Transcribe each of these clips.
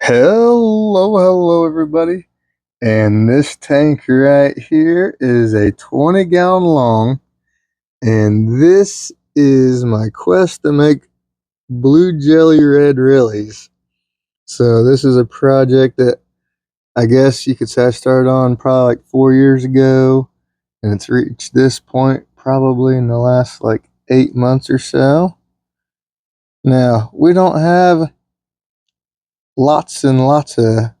Hello, everybody. And this tank right here is a 20-gallon long, and this is my quest to make blue jelly red Rilis. So this is a project that I guess you could say I started on probably like 4 years ago, and it's reached this point probably in the last like 8 months or so. Now, we don't have lots and lots of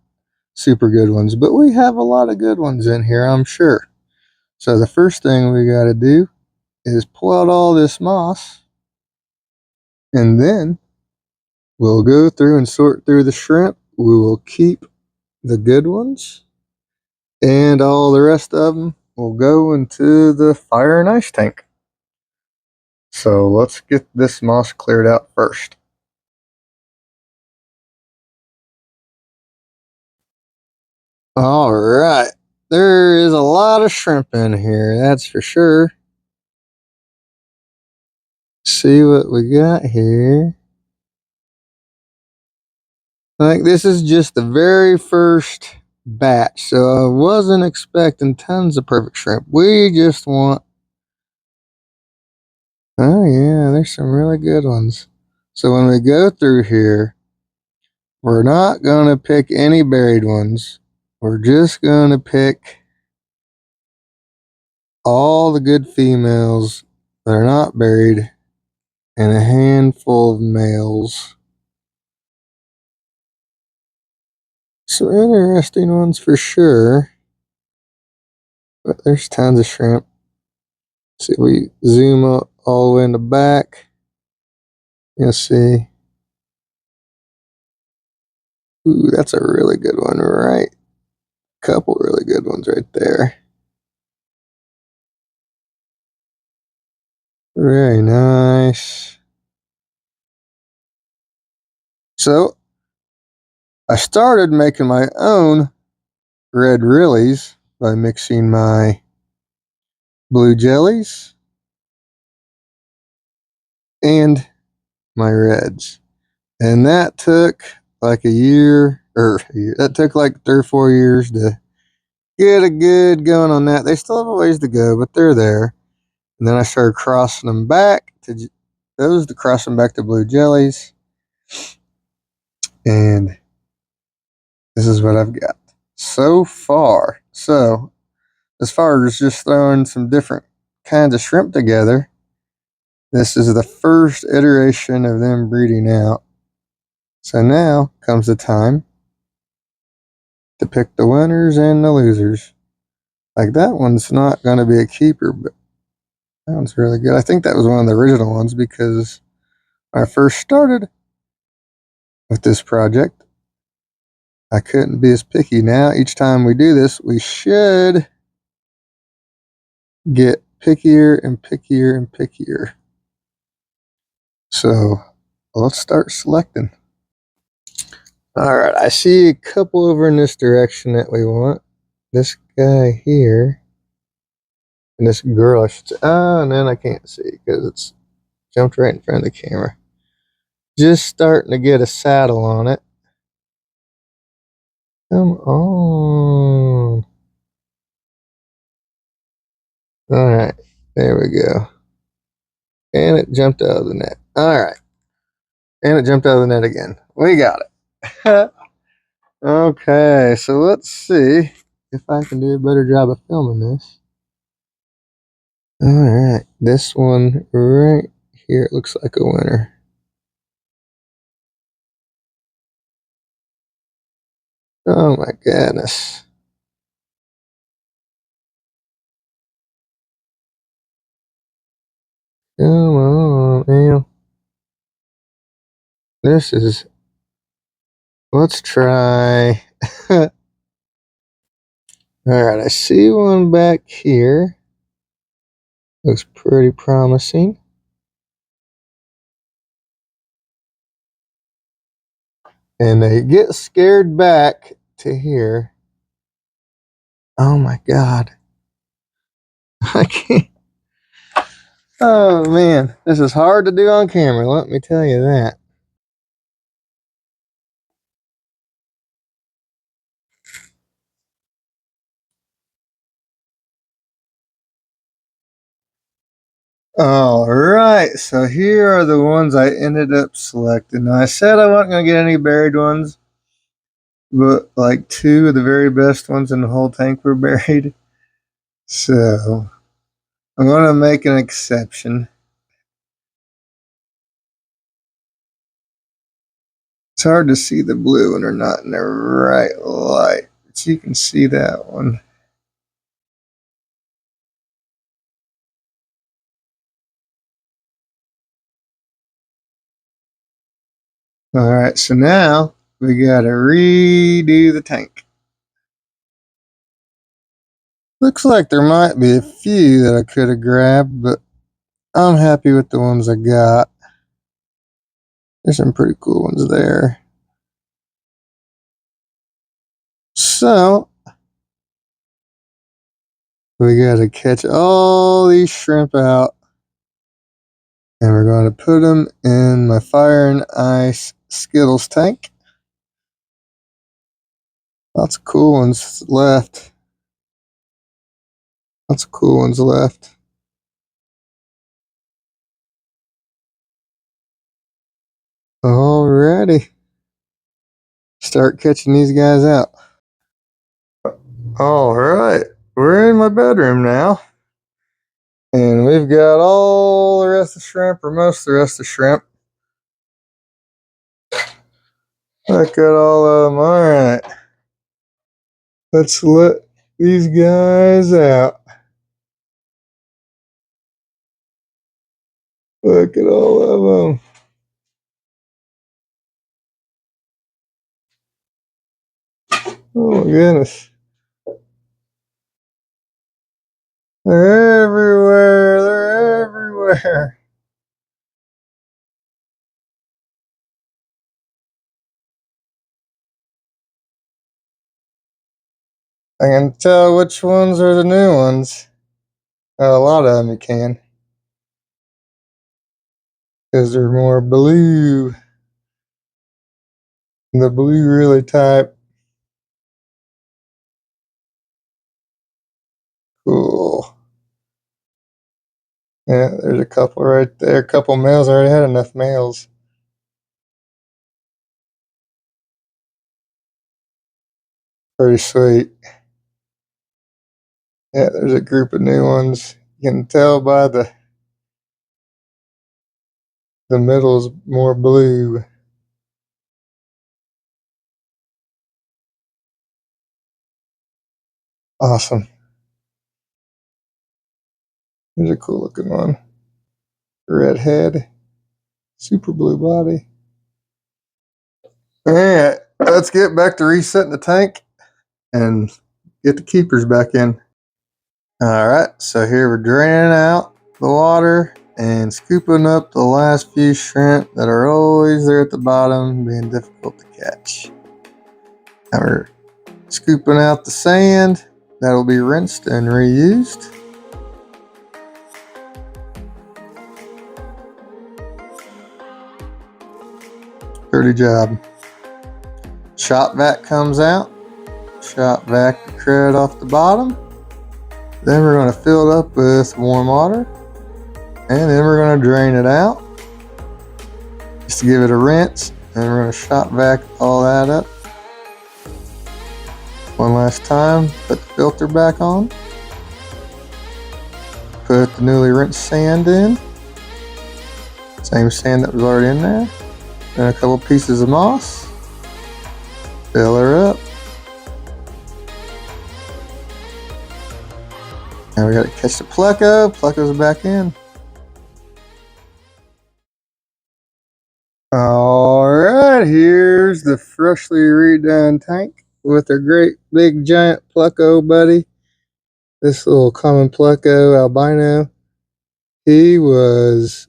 super good ones, but we have a lot of good ones in here, I'm sure. So the first thing we got to do is pull out all this moss, and then we'll go through and sort through the shrimp. We will keep the good ones, and all the rest of them will go into the fire and ice tank. So let's get this moss cleared out first. All right, there is a lot of shrimp in here, that's for sure. See what we got here. Like, this is just the very first batch, so I wasn't expecting tons of perfect shrimp. We just want... Oh yeah, there's some really good ones. So when we go through here, we're not going to pick any buried ones. We're just going to pick all the good females that are not buried and a handful of males. Some interesting ones for sure, but there's tons of shrimp. See, we zoom up all the way in the back. You'll see. Ooh, that's a really good one, right? Couple really good ones right there. Very nice. So, I started making my own red Rilis by mixing my blue jellies and my reds. And that took like a year, that took like 3 or 4 years to get a good going on that. They still have a ways to go, but they're there. And then I started crossing them back to cross them back to blue jellies. And this is what I've got so far. So, as far as just throwing some different kinds of shrimp together, this is the first iteration of them breeding out. So now comes the time to pick the winners and the losers. Like, that one's not going to be a keeper, but that one's really good. I think that was one of the original ones because when I first started with this project, I couldn't be as picky. Now, each time we do this, we should get pickier and pickier and pickier. So let's start selecting. All right, I see a couple over in this direction that we want. This guy here, and this girl, I should say. Oh, and then I can't see because it's jumped right in front of the camera. Just starting to get a saddle on it. Come on. All right, there we go. And it jumped out of the net. All right. And it jumped out of the net again. We got it. Okay, so let's see if I can do a better job of filming this. All right, this one right here, it looks like a winner. Oh my goodness. Come on, man. This is... Let's try. All right, I see one back here. Looks pretty promising. And they get scared back to here. Oh my God. I can't. Oh man, this is hard to do on camera, let me tell you that. All right, so here are the ones I ended up selecting. Now, I said I wasn't going to get any buried ones, but like two of the very best ones in the whole tank were buried. So I'm going to make an exception. It's hard to see the blue when they're not in the right light, but you can see that one. All right, so now we got to redo the tank. Looks like there might be a few that I could have grabbed, but I'm happy with the ones I got. There's some pretty cool ones there. So we got to catch all these shrimp out, and we're going to put them in my fire and ice Skittles tank. Lots of cool ones left. Lots of cool ones left. Alrighty. Start catching these guys out. Alright. We're in my bedroom now. And we've got all the rest of the shrimp, or most of the rest of the shrimp. Look at all of them. Alright. Let's let these guys out. Look at all of them. Oh my goodness. They're everywhere. They're everywhere. I can tell which ones are the new ones. A lot of them you can. Because they're more blue. The blue Rili type. Cool. Yeah, there's a couple right there. A couple males. I already had enough males. Pretty sweet. Yeah, there's a group of new ones. You can tell by the middle's more blue. Awesome. Here's a cool looking one. Red head. Super blue body. Alright, let's get back to resetting the tank and get the keepers back in. Alright, so here we're draining out the water and scooping up the last few shrimp that are always there at the bottom, being difficult to catch. Now we're scooping out the sand that'll be rinsed and reused. Dirty job. Shop vac comes out. Shop vac the crud off the bottom. Then we're going to fill it up with warm water. And then we're going to drain it out. Just to give it a rinse. And we're going to shop vac all that up. One last time, put the filter back on. Put the newly rinsed sand in. Same sand that was already in there. And a couple pieces of moss. Fill her up. Now we gotta catch the pleco. Pleco's back in. Alright, here's the freshly redone tank with a great big giant pleco buddy. This little common pleco albino. He was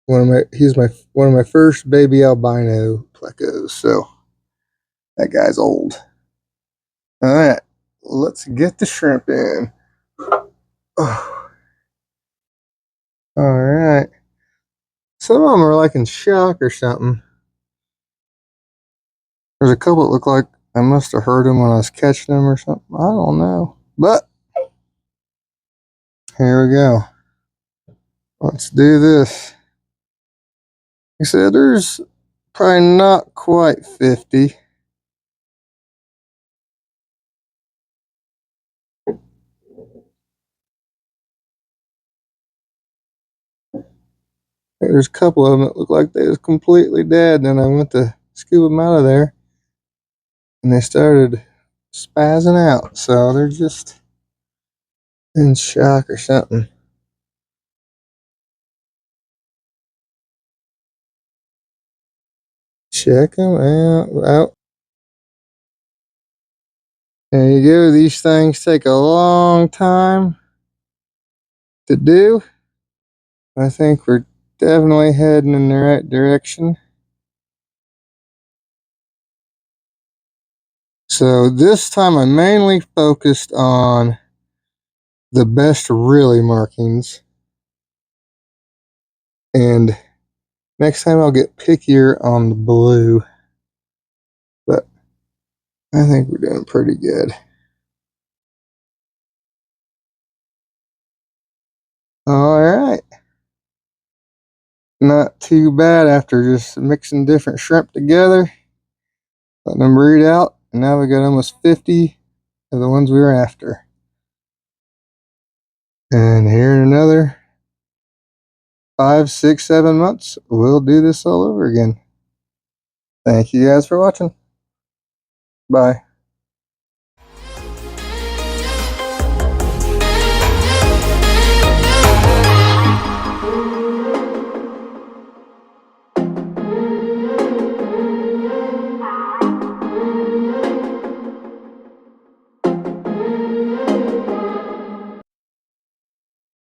one of my first baby albino plecos, so that guy's old. Alright, let's get the shrimp in. Oh. Alright. Some of them are like in shock or something. There's a couple that look like I must have heard them when I was catching them or something. I don't know. But here we go. Let's do this. Like I said, there's probably not quite 50. There's a couple of them that look like they was completely dead. Then I went to scoop them out of there, and they started spazzing out. So they're just in shock or something. Check them out. There you go. These things take a long time to do. I think we're definitely heading in the right direction. So this time I mainly focused on the best Rili markings. And next time I'll get pickier on the blue. But I think we're doing pretty good. All right. Not too bad after just mixing different shrimp together. Letting them breed out. And now we got almost 50 of the ones we were after. And here in another 5, 6, 7 months, we'll do this all over again. Thank you guys for watching. Bye.